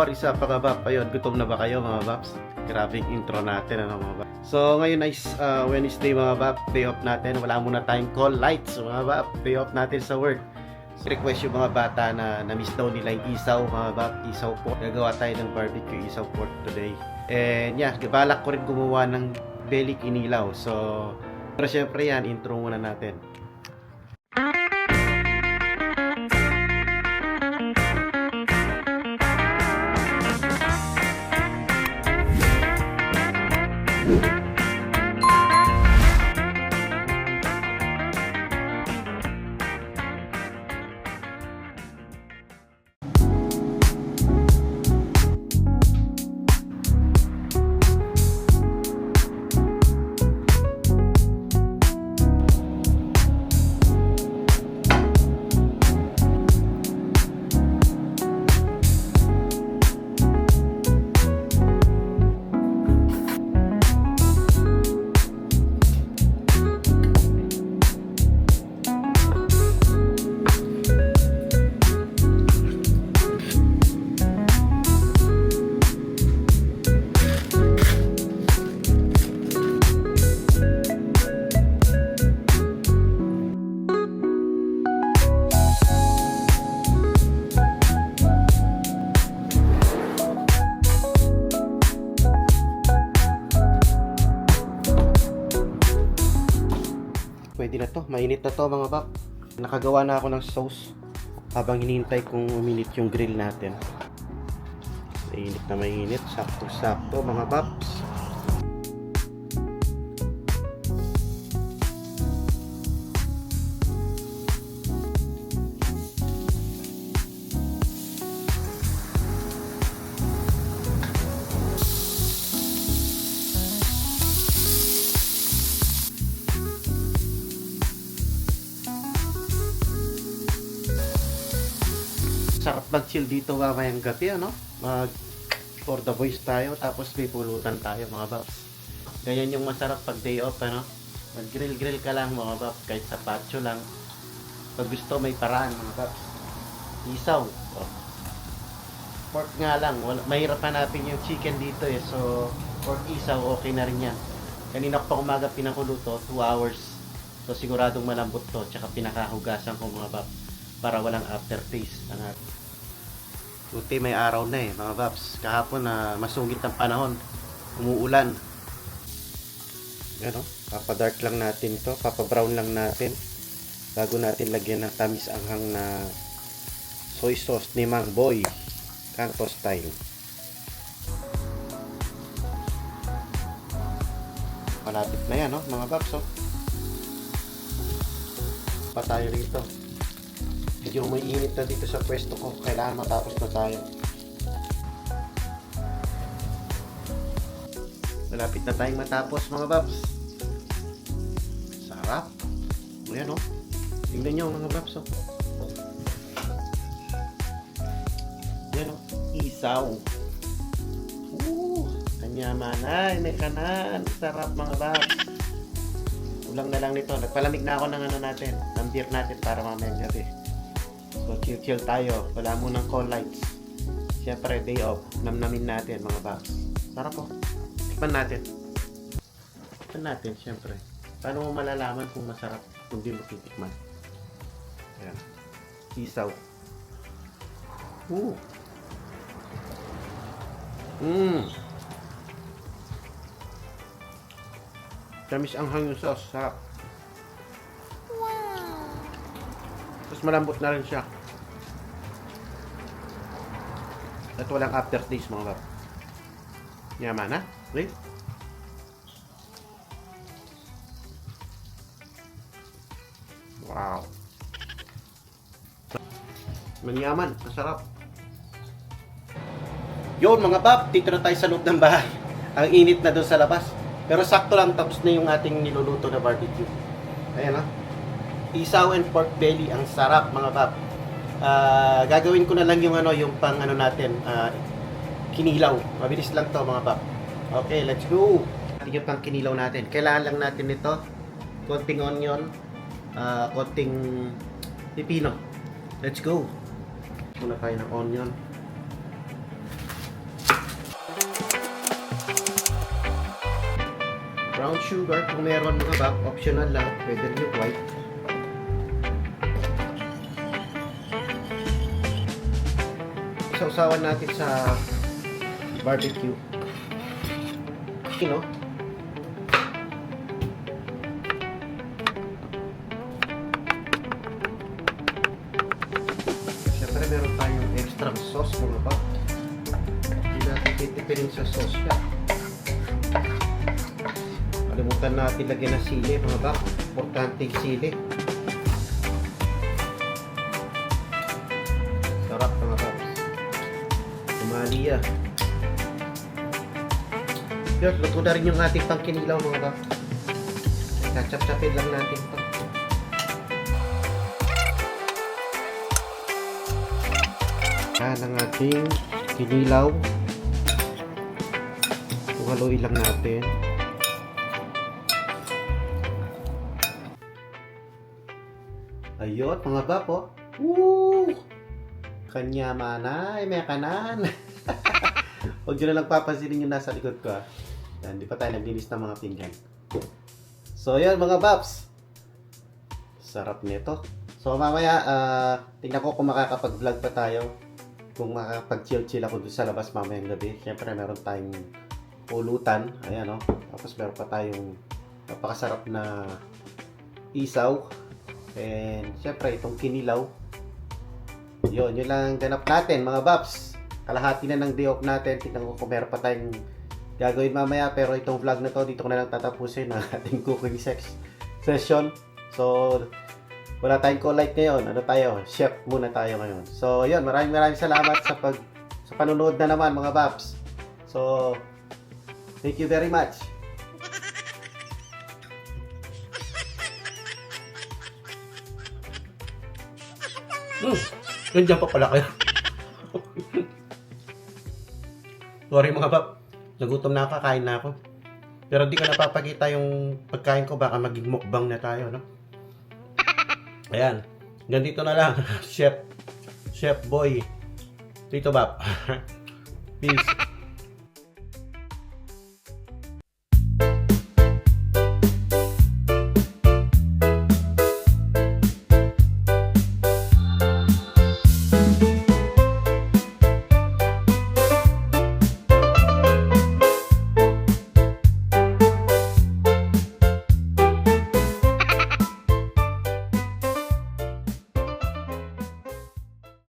what is up mga bab? Ayun, gutom na ba kayo mga babs? Grabing intro natin ano mga bab. So ngayon ay Wednesday mga bab, day off natin. Wala muna tayong call lights mga bab, day off natin sa work. Request yung mga bata na na-miss daw nila yung isaw mga bab, isaw pork. Gagawa tayo ng barbecue isaw pork today. And yeah, balak ko rin gumawa ng belly kinilaw. So, pero syempre yan, intro muna natin. Pwede na to, mainit na to mga bab. Nakagawa na ako ng sauce habang hinihintay kong uminit yung grill natin. Mainit na mainit, sakto-sakto mga babs. Sarap mag-chill dito mamayang gabi, ano? Mag for the boys tayo, tapos may pulutan tayo, mga babs. Ganyan yung masarap pag day off, ano? Mag-grill-grill ka lang, mga babs, kahit sa patio lang. Pag gusto, may paraan, mga babs. Isaw. Oh. Pork nga lang, mahirap hanapin yung chicken dito eh, so pork isaw, okay na rin yan. Kanina ko pa umaga pinakuluto, 2 hours. So siguradong malambot to, tsaka pinakahugasan ko, mga babs, para walang aftertaste. Buti may araw na eh mga babs. Kahapon na masungit ang panahon, umuulan. Ano, papadark lang natin to, papabrown lang natin bago natin lagyan ng tamis anghang na soy sauce ni Mang Boy, Kanto style. Malapit na yan, no, mga babs. Oh. Pa tayo rito. Medyo may init na dito sa pwesto ko. Kailangan matapos na tayo. Malapit na tayong matapos mga babs. Sarap. Ayan o. Tingnan nyo mga babs o. Ayan o. Isaw. Kanyaman. Ay, may kanan. Sarap mga babs. Ulang na lang nito. Nagpalamig na ako ng ano natin. Ng beer natin para mamayang gabi. So chill tayo, wala munang call lights. Siyempre day off, namnamin natin mga babs. Sarap po. Tikman natin. Tikman natin siyempre. Paano mo malalaman kung masarap kung di mo titikman? Ayan. Isaw. Tamis ang hangin sauce. Sarap. Tapos malambot na rin siya. At walang aftertaste mga bab. Yaman na. Wait. Wow. Manyaman. Masarap. Yun mga bab. Dito na tayo sa loob ng bahay. Ang init na doon sa labas. Pero sakto lang tapos na yung ating niluluto na barbecue. Ayan ha. Isaw and pork belly, ang sarap mga bab. Gagawin ko na lang yung ano, yung pang ano natin, kinilaw. Mabilis lang to mga bab. Okay, let's go. Yung pang kinilaw natin. Kailangan lang natin nito, konting onion, konting pipino. Let's go. Muna tayo ng onion. Brown sugar, kung meron mga bab, optional lang. Pwede rin yung white. Isausawan natin sa barbecue. You know? Siyempre meron tayong extra sauce mga bab. Hindi natin titipirin sa sauce siya. Kalimutan natin lagyan ng sili mga bab. Importanteng sili. Sarap mga bab. Tumalia. Yun, luto na rin yung ating pangkinilaw mga bab. Kachap-chapin lang natin ito. Yan ang ating kinilaw. Haluin lang natin. Ayun, mga bab, oh. Woo! Kanya manay, may kanan. Huwag nyo na lang papansinin yung nasa likod ko, ah. Yan, di pa tayo naglinis ng mga pinggan. So, yun, mga babs. Sarap nito. So, mamaya, tingnan ko kung makakapag-vlog pa tayo. Kung makakapag-chill-chill ako doon sa labas mamayang gabi. Siyempre, meron tayong pulutan. Ayan, oh. Tapos, meron pa tayong napakasarap na isaw. And, syempre, itong kinilaw. Yun lang ganap natin, mga babs. Kalahati na ng day off natin. Tignan ko kung meron pa tayong gagawin mamaya. Pero itong vlog na to, dito ko na lang tatapusin ang ating cooking session. So, wala tayong call-light ngayon. Ano tayo? Chef muna tayo ngayon. So, yun. Maraming salamat sa panonood na naman, mga babs. So, thank you very much. Nandiyan pa pala kayo. Sorry mga bab. Nagutom na ako, kain na ako. Pero di ko napapakita yung pagkain ko. Baka maging mukbang na tayo, no? Ayan. Ganito na lang. Chef Boy. Tito Bab. Peace.